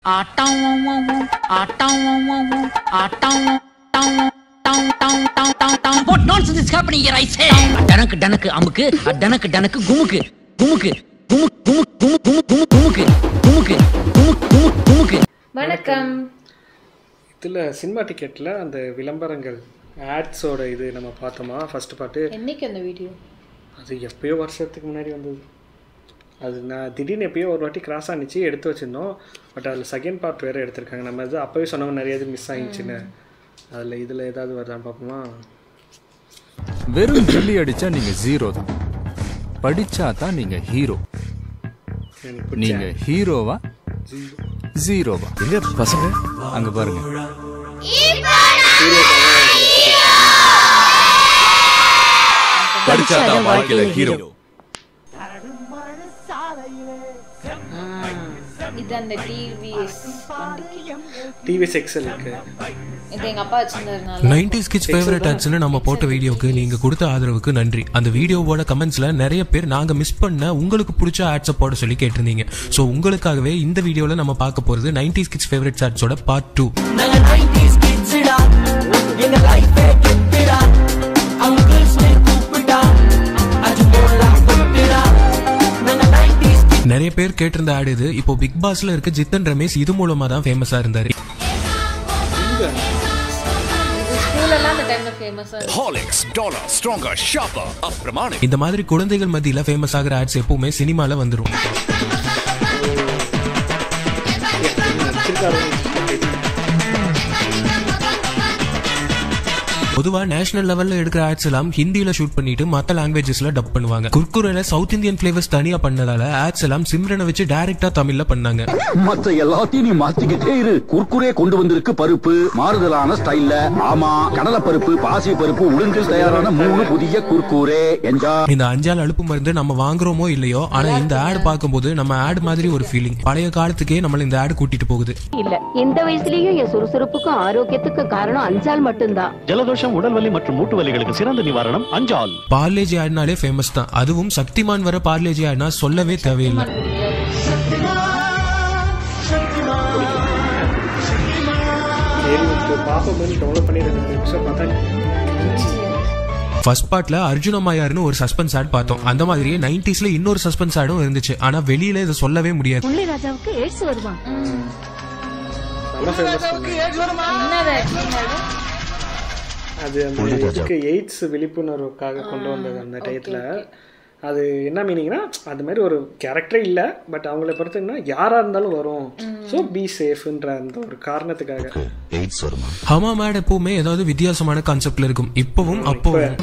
What nonsense is happening here, I say? டனக்கு டனக்கு அமுக்கு, டனக்கு டனக்கு குமுக்கு, குமுக்கு, குமுக்கு, குமுக்கு, குமுக்கு, குமுக்கு, குமுக்கு, குமுக்கு, குமுக்கு. வணக்கம். இதில் சினிமா டிக்கெட்டில் அந்த விளம்பரங்கள் ஆட்ஸோட இது நம்ம பார்த்தோமா ஃபர்ஸ்ட் பாட்டு. என்னைக்கு அந்த வீடியோ? அது எப்பயோ வருஷத்துக்கு முன்னாடி வந்தது. அது நான் திடீர்னு எப்பயோ ஒரு வாட்டி கிராஸ் ஆனிச்சு எடுத்து வச்சுருந்தோம். பட் அதில் செகண்ட் பார்ட் வேறு எடுத்திருக்காங்க. நம்ம இது அப்போவே சொன்னவங்க நிறைய இது மிஸ் ஆகிடுச்சுன்னு. அதில் இதில் ஏதாவது வருதான்னு பார்ப்போமா? வெறும் ஜில்லி அடித்தா நீங்கள் ஜீரோ தான், படித்தா தான் நீங்கள் ஹீரோ. நீங்கள் ஹீரோவா ஜீரோவா? எங்க பசங்க அங்கே பாருங்க. படித்தா தான் வாழ்க்கையில் ஹீரோ. இது அந்த டிவிஎஸ் எக்ஸல் இருக்கு. இது எங்க அப்பா வச்சிருந்ததுனால 90s கிட்ஸ் ஃபேவரட் ஆட்ஸ்னு நம்ம போட்ட வீடியோக்கு நீங்க கொடுத்த ஆதரவுக்கு நன்றி. அந்த வீடியோவோட கமெண்ட்ஸ்ல நிறைய பேர் நாங்க மிஸ் பண்ண உங்களுக்கு பிடிச்ச ஆட்ஸை போட சொல்லி கேட்டிருந்தீங்க. ஸோ உங்களுக்காகவே இந்த வீடியோல நம்ம பார்க்க போறது 90s கிட்ஸ் ஃபேவரட் ஆட்ஸோட பார்ட் 2. நிறைய பேர் கேட்டிருந்த ஆட் இது. இப்போ பிக் பாஸ்ல இருக்க ஜித்தன் ரமேஷ் இது மூலமா தான் ஃபேமஸா இருந்தாரு. இந்த மாதிரி குழந்தைகள் மத்தியில ஃபேமஸ் ஆகிற ஆட்ஸ் எப்பவுமே சினிமால வந்துரும். பொதுவா நேஷனல் லெவல்ல எடுக்கிற ஆட்ஸ் எல்லாம் ஹிந்தியில ஷூட் பண்ணிட்டு மத்த லாங்குவேஜஸ்ல டப் பண்ணுவாங்க. குர்குரேல சவுத் இந்தியன் ஃபிளேவர்ஸ் தனியா பண்ணதால ஆட்ஸ் எல்லாம் சிம்ரனை வச்சு டைரக்டா தமிழ்ல பண்ணாங்க. மத்த எல்லாத்தையும் நீ மாத்திக்கிட்டே இரு. குர்குரே கொண்டு வந்திருக்கு பருப்பு மாறுதலான ஸ்டைல்ல. ஆமா, கடலை பருப்பு, பாசி பருப்பு, உளுந்தில் தயாரான 3 புதிய குர்குரே. இந்த அஞ்சால் அலுப்பு மருந்து நம்ம வாங்குறோமோ இல்லையோ, ஆனா இந்த ஆட் பார்க்கும்போது நம்ம ஆட் மாதிரி ஒரு ஃபீலிங். பழைய காலத்துக்கே நம்மள இந்த ஆட் கூட்டிட்டு போகுது. இல்ல, இந்த வயசுலயும் என் சுறுசுறுப்புக்கும் ஆரோக்கியத்துக்கும் காரணம் அஞ்சால் மட்டும்தான். ஜலதோஷம், உடல் வலி மற்றும் மூட்டு வலிகளுக்கு சிறந்த நிவாரணம் அஞ்சால். பார்லேஜி ஆட்னாலே ஃபேமஸ் தான். அதுவும் சக்திமான் வர பார்லேஜி ஆட்னா சொல்லவே தேவையில்லை. ஃபர்ஸ்ட் பார்ட்ல அர்ஜுனமாயார்னு ஒரு சஸ்பென்ஸ் ஆட் பார்த்தோம். அந்த மாதிரியே 90ஸ்ல இன்னொரு சஸ்பென்ஸ் ஆடும் இருந்துச்சு. ஆனா வெளியில இதை சொல்லவே முடியாது. ராஜாவுக்கு எய்ட்ஸ் வருமா? அது அந்த இதுக்கு எய்ட்ஸ் விழிப்புணர்வுக்காக கொண்டு வந்தது அந்த டயத்தில். அது என்ன மீனிங்னா, அது மாதிரி ஒரு கேரக்டரே இல்லை, பட் அவங்கள பொறுத்தீங்கன்னா யாராக இருந்தாலும் வரும். ஸோ பி சேஃப்ன்ற அந்த ஒரு காரணத்துக்காக. ஹமா மேட் எப்பவுமே ஏதாவது வித்தியாசமான கான்செப்ட்ல இருக்கும். இப்பவும் அப்பவும்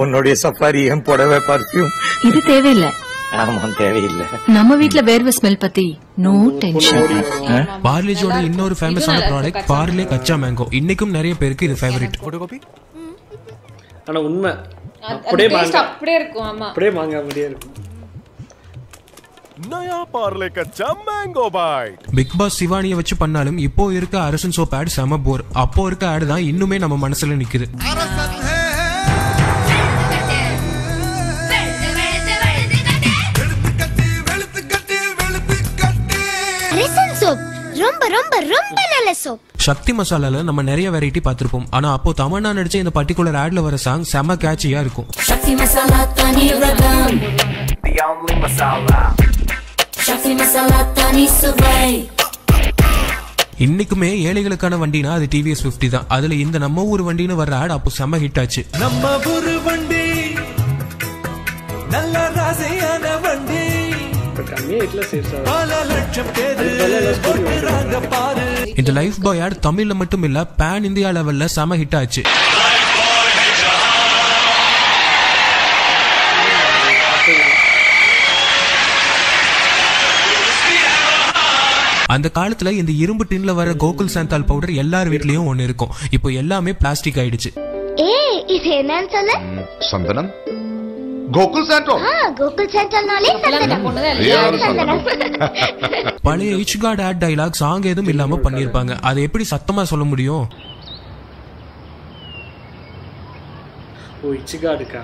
உன்னுடைய சஃபாரி புடவை பர்ஃபியூம் இது தேவையில்லை. ஆமா, தேவையில்லை. நம்ம வீட்ல வேர்வை ஸ்மெல் பத்தி நோ டென்ஷன். பார்லேஜோட இன்னொரு ஃபேமஸான ப்ராடக்ட் பார்லே கச்சா மேங்கோ. இன்னைக்கும் நிறைய பேருக்கு இது ஃபேவரட். ஆனா உண்மை அப்படியே இருக்கும். ஆமா, அப்படியே மாங்கா அப்படியே இருக்கும். நயா பார்லே கச்சா மேங்கோ பைட். பிக் பாஸ் சிவானியை வச்சு பண்ணாலும் இப்போ இருக்க அரசன் சோப் ஆட் செம போர். அப்போ இருக்க ஆட் தான் இன்னுமே நம்ம மனசுல நிக்குது. ரொம்ப ரொம்ப ரொம்ப நல்ல சோப். சக்தி மசாலால நம்ம நிறைய வெரைட்டி பார்த்திருப்போம். ஆனா அப்போ தமன்னா நடிச்ச இந்த பர்టిక్యులர் ஆட்ல வர சாங் செம கேட்சியா இருக்கும். சக்தி மசாலா தனி ரகம், the only masala. சக்தி மசாலா தனி சுவை. இன்னைக்குமே ஏழைகளுக்கான வண்டினா அது டிவிஎஸ் 50 தான். அதுல இந்த நம்ம ஊர் வண்டின்னு வர்ற ஆட் அப்போ செம ஹிட் ஆச்சு. நம்ம ஊர் வண்டி நல்ல ராசியான வண்டி, இந்த லைஃப் பாய் ஆட் தமிழ்ல மட்டும் இல்ல பேன் இந்தியா லெவல்ல செம ஹிட் ஆச்சு. அந்த காலத்துல இந்த இரும்பு டின்ல வர கோகுல் சாந்தால் பவுடர் எல்லார் வீட்லயும் ஒன்னு இருக்கும். இப்போ எல்லாமே பிளாஸ்டிக் ஆயிடுச்சு. இது என்னன்னு சொல்ல? சந்தனம். கோகுல் சாண்டல். கோகுல் சாண்டல்னாலே சந்தனம். பழைய இச்கார்ட் ஆட் டயலாக் சாங் எதுவும் இல்லாம பண்ணிருப்பாங்க. அதை எப்படி சத்தமா சொல்ல முடியும்? ஓ, இச்கார்டுக்கா?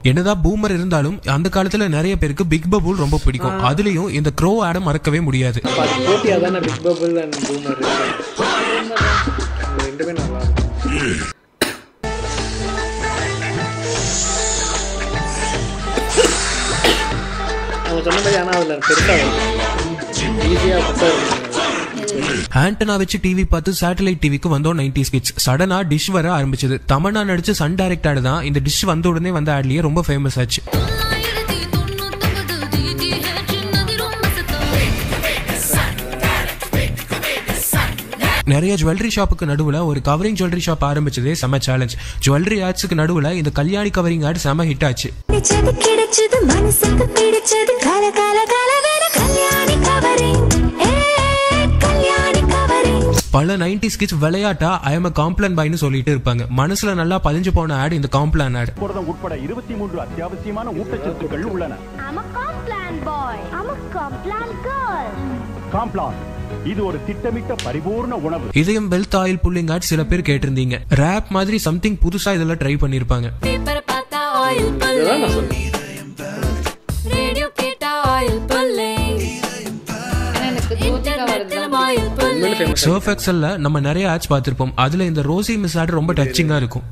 என்னதான் பூமர் இருந்தாலும் அந்த காலத்துல நிறைய பேருக்கு பிக் பபுல் ரொம்ப பிடிக்கும். அதுலயும் இந்த க்ரோ ஆட மறக்கவே முடியாது. போட்டியாதான பிக் பபுல் அண்ட் பூமர் ரெண்டுமே நல்லா இருக்கும். அவங்க சொன்ன மாதிரி ஆனா அதுல பெருசா ஈஸியா பத்தா ஆண்டனா வச்சு டிவி பார்த்து சேட்டலைட் டிவிக்கு வந்தோம் 90s கிட்ஸ். சடனா டிஷ் வர ஆரம்பிச்சது. தமன்னா நடிச்சு சன் டைரக்ட் ஆட் தான் இந்த டிஷ் வந்த உடனே வந்த ஆட்லயே ரொம்ப ஃபேமஸ் ஆச்சு. நிறைய ஜுவல்லரி ஷாப்புக்கு நடுவுல ஒரு கவரிங் ஜுவல்லரி ஷாப் ஆரம்பிச்சதே செம சேலஞ்ச். ஜுவல்லரி ஆட்ஸ்க்கு நடுவுல இந்த கல்யாணி கவரிங் ஆட் செம ஹிட் ஆச்சு. பல 90s கிட்ஸ் விளையாட்டா ஐ அம் a காம்ப்ளான் பாய்னு சொல்லிட்டு இருப்பாங்க. மனசுல நல்லா பதிஞ்சு போன ஆட் இந்த காம்ப்ளான் ஆட். உட்பட 23 அத்தியாவசியமான ஊட்டச்சத்துக்கள் உள்ளன. காம்ப்ளான் இது ஒரு திட்டமிட்ட பரிபூர்ண உணவு. இதயம் வெல்த் ஆயில் புல்லிங் ஆட் சில பேர் கேட்டிருந்தீங்க. ராப் மாதிரி சம்திங் புதுசா இதெல்லாம் ட்ரை பண்ணிருப்பாங்க. பேப்பர் பார்த்தா ஆயில் புல்லிங், ரேடியோ கேட்டா ஆயில் புல்லிங், சர்ஃப் எக்ஸல்ல நம்ம நிறைய ஆட்ஸ் பார்த்திருப்போம். அதுல இந்த ரோசி மிஸ் ஆட் ரொம்ப டச்சிங்கா இருக்கும்.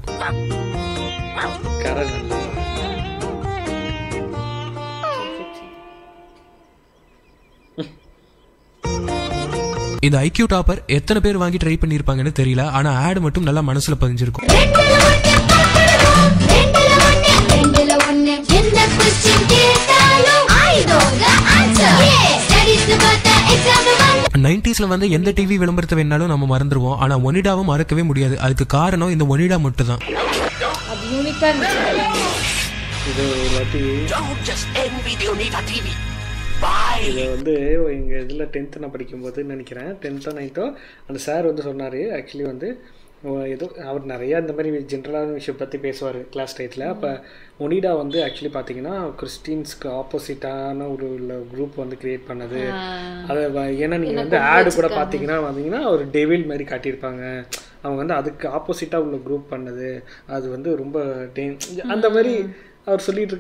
இந்த ஐக்யூ டாப்பர் எத்தனை பேர் வாங்கி ட்ரை பண்ணிருப்பாங்கன்னு தெரியல. ஆனா ஆட் மட்டும் நல்லா மனசுல பதிஞ்சிருக்கும். நைன்டிஸ்ல வந்து எந்த டிவி விளம்பரத்தை வேணாலும் நம்ம மறந்துடுவோம். ஆனா ஒனிடாவும் மறக்கவே முடியாது. அதுக்கு காரணம் இந்த ஒனிடா மட்டும் தான். இதை வந்து எங்கள் இதில் 10th நான் படிக்கும்போது நினைக்கிறேன் 10th 9th அந்த சார் வந்து சொன்னார். ஆக்சுவலி வந்து ஏதோ அவர் நிறையா இந்த மாதிரி ஜென்ரலான விஷயம் பற்றி பேசுவார் கிளாஸ் டைத்தில். அப்போ ஒனிடா வந்து ஆக்சுவலி பார்த்தீங்கன்னா கிறிஸ்டின்ஸ்க்கு ஆப்போசிட்டான ஒரு குரூப் வந்து கிரியேட் பண்ணது. அதை ஏன்னா நீங்கள் வந்து ஆடு கூட பார்த்தீங்கன்னா ஒரு டெவில் மாதிரி காட்டியிருப்பாங்க. அவங்க வந்து அதுக்கு ஆப்போசிட்டாக உள்ள குரூப் பண்ணது. அது வந்து ரொம்ப அந்த மாதிரி அவர் சொல்லிட்டு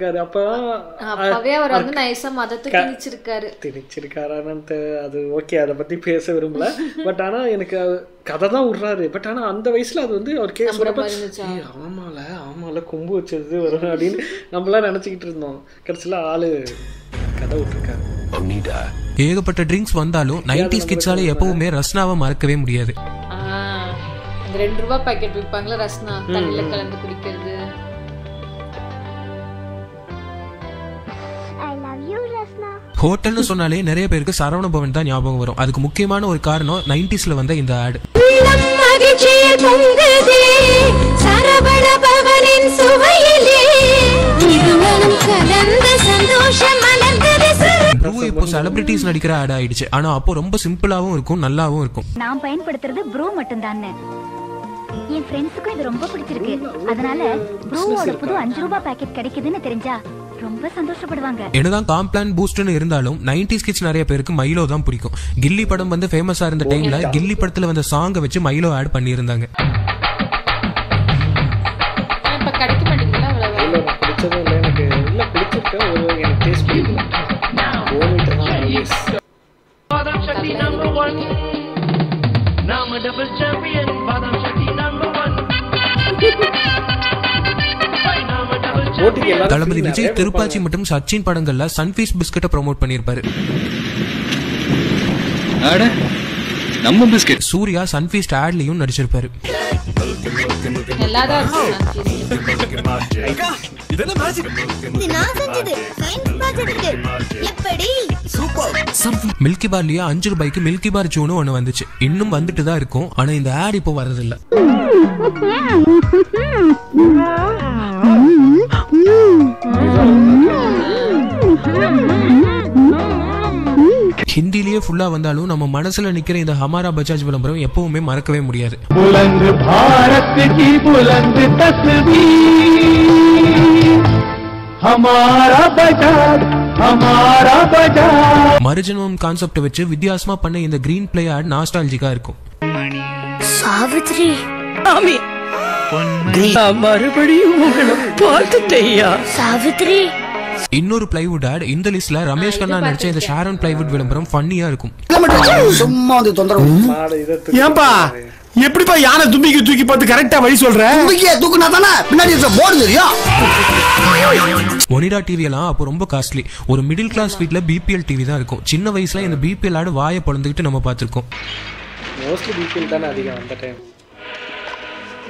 இருக்காரு. திணிச்சிருக்காரான்னு அது ஓகே, அதை பத்தி பேச விரும்பல. பட் ஆனா எனக்கு கதை தான் விடுறாரு. பட் ஆனா அந்த வயசுல அது வந்து அவர் ஆமால கொம்பு வச்சது வரும் அப்படின்னு நம்மளாம் நினைச்சுக்கிட்டு இருந்தோம். கடைசியில ஆளு கதை விட்டுருக்காரு. ஏகப்பட்ட ட்ரிங்க்ஸ் வந்தாலும் 90s கிட்ஸால எப்பவுமே ரஸ்னாவை மறக்கவே முடியாது. 2 ரூபாய் பாக்கெட் விற்பாங்களா ரஸ்னா, தண்ணில கலந்து குடிக்கிறது. ஹோட்டல்னு சொன்னாலே நிறைய பேருக்கு சரவண பவன் தான் ஞாபகம் வரும். அதுக்கு முக்கியமான ஒரு காரணம் 90ஸ்ல வந்த இந்த ஆட். ப்ரூ இப்போ செலிபிரிட்டிஸ் நடிக்கிற ஆட் ஆயிடுச்சு. ஆனா அப்போ ரொம்ப சிம்பிளாவும் இருக்கும், நல்லாவும் இருக்கும். நான் பயன்படுத்துறது ப்ரூ மட்டும் தானே. என் ஃப்ரெண்ட்ஸுக்கும் இது ரொம்ப பிடிச்சிருக்கு. அதனால ப்ரூவோட புது 5 ரூபாய் பாக்கெட் கிடைக்குதுன்னு தெரிஞ்சா ரொம்ப சந்தோஷப்படுவாங்க. என்னதான் காம்ப்ளான் பூஸ்ட்னு இருந்தாலும் 90s கிட்ஸ் நிறைய பேருக்கு மைலோ தான் பிடிக்கும். கில்லி படம் வந்து ஃபேமஸா இருந்த டைம்ல கில்லி படத்துல வந்த சாங்கை வச்சு மைலோ ஆட் பண்ணியிருந்தாங்க. இப்ப கிடைக்க மாட்டேங்குதுல அவ்வளவு. இல்ல நான் பிடிச்சதே இல்ல, எனக்கு இல்ல பிடிச்சிருக்கு, எனக்கு டேஸ்ட் பிடிக்கல. போனிட்ட தான் பாதாம் சக்தி நம்பர் 1 நாம டபுள் சாம்பியன். பாதாம் சக்தி நம்பர் 1 தளபதி விஜய் திருப்பாச்சி மற்றும் சச்சின் படங்கள்ல சன்ஃபீஸ் பிஸ்கட்டை ப்ரோமோட் பண்ணிருப்பாரு. நம்ம பிஸ்கட் சூர்யா சன்ஃபீஸ்ட் ஆட்லயும் நடிச்சிருப்பாரு. மில்கி பார்லயே 5 ரூபாய்க்கு மில்கி பார் ஜூனு ஒண்ணு வந்துச்சு. இன்னும் வந்துட்டு தான் இருக்கும். ஆனா இந்த ஆட் இப்போ வரதில்ல. ஹிந்திலேயே ஃபுல்லா வந்தாலும் நம்ம மனசுல நிக்கிற இந்த ஹமாரா பஜாஜ் விளம்பரம் எப்பவுமே மறக்கவே முடியாது. மறுஜன்மம் கான்செப்ட் வச்சு வித்தியாசமா பண்ண இந்த கிரீன் பிளே ஆட் நாஸ்டால்ஜிக்கா இருக்கும். சாவித்ரி மறுபடியும் உங்களை பார்த்துட்டேயா சாவித்ரி. இன்னொரு பிளைவுட் ஆட் இந்த லிஸ்ட்ல ரமேஷ் கண்ணா நடிச்ச இந்த ஷாரோன் பிளைவுட் விளம்பரம் ஃபன்னியா இருக்கும். சும்மா வந்து தொந்தரவு. ஏன்பா எப்படிப்பா யானை தும்பிக்கி தூக்கி பார்த்து கரெக்டா வழி சொல்ற? தும்பிக்கே தூக்குனா தானே பின்னாடி போர்டு தெரியும். ஒனிடா டிவி எல்லாம் அப்போ ரொம்ப காஸ்ட்லி. ஒரு மிடில் கிளாஸ் வீட்ல பிபிஎல் டிவி தான் இருக்கும். சின்ன வயசுல இந்த பிபிஎல் ஆடு வாயை பொளந்துக்கிட்டு நம்ம பார்த்திருக்கோம். மோஸ்ட்லி பிபிஎல் தானே அதிகம் அந்த டைம்.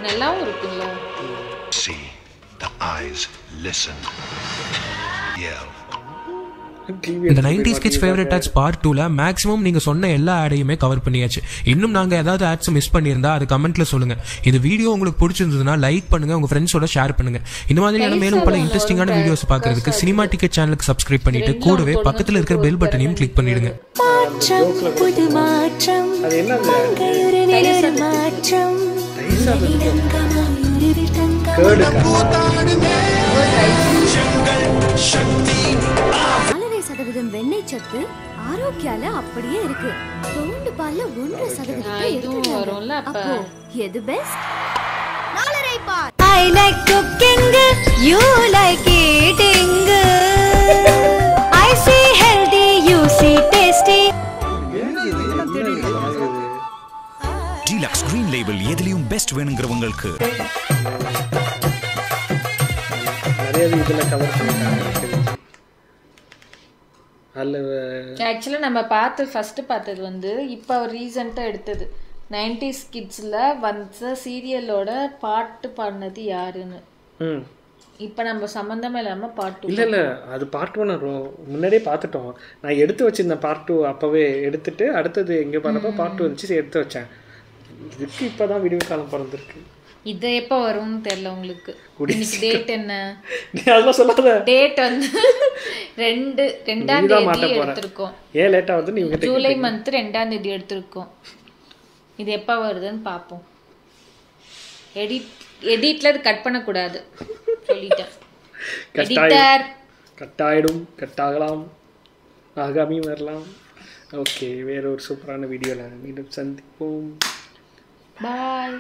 நல்லாவும் இருக்குல்ல. See the eyes, listen, yell. இந்த 90s kids favourite ads part 2ல மேக்ஸிமம் நீங்க சொன்ன எல்லா ஆடையுமே கவர் பண்ணியாச்சு. இன்னும் நாங்க ஏதாவது ஆட்ஸ் மிஸ் பண்ணியிருந்தா அது கமெண்ட்ல சொல்லுங்க. இந்த வீடியோ உங்களுக்கு பிடிச்சிருந்ததுன்னா லைக் பண்ணுங்க, உங்க ஃப்ரெண்ட்ஸோட ஷேர் பண்ணுங்க. இந்த மாதிரியான மேலும் பல இன்ட்ரெஸ்டிங்கான வீடியோஸ் பார்க்கிறதுக்கு சினிமா டிக்கெட் சேனலுக்கு சப்ஸ்கிரைப் பண்ணிட்டு கூடவே பக்கத்துல இருக்கிற பெல் பட்டனையும் கிளிக் பண்ணிடுங்க. வெண்ணெய் சத்து ஆரோக்கியால அப்படியே இருக்கு. தோண்டு பால்ல 1% வரும்ல. அப்ப எது பெஸ்ட்? நாலரை பால். I like cooking, you like eating. I see healthy, you see tasty. Deluxe Green Label எதிலும் பெஸ்ட் வேணுங்கிறவங்களுக்கு நிறைய இதுல கவர் பண்ணிட்டாங்க. ஆக்சுவலாக நம்ம ஃபர்ஸ்ட் பார்த்தது வந்து இப்போ ரீசெண்டாக எடுத்தது 90s கிட்ஸில் வந்த சீரியலோட பாட்டு பாடினது யாருன்னு. இப்போ நம்ம சம்மந்தமே இல்லாமல் பாட்டு இல்லை அது பார்ட் 1 முன்னாடியே பார்த்துட்டோம். நான் எடுத்து வச்சிருந்தேன் பார்ட் 2 அப்போவே எடுத்துட்டு அடுத்தது எங்கே பண்ணப்போ பார்ட் 2 வந்துச்சு எடுத்து வச்சேன். இதுக்கு இப்போ தான் விடிவு காலம் பிறந்திருக்கு. இது எப்போ வரும்னு தெரியல உங்களுக்கு. இன்னைக்கு டேட் என்ன? அதெல்லாம் சொல்லாத. டேட் வந்து 2ஆம் தேதி எடுத்திருக்கோம். ஏன் லேட்டா வந்து நீங்க ஜூலை மந்த் 2ஆம் தேதி எடுத்திருக்கோம். இது எப்போ வருதுன்னு பார்ப்போம். எடிட்ல இது கட் பண்ணக்கூடாது சொல்லிட்டேன். எடிட்டர் கட்டாயிடும், கட்டாகலாம், ஆகாமி வரலாம். ஓகே, வேற ஒரு சூப்பரான வீடியோல மீண்டும் சந்திப்போம். பாய்.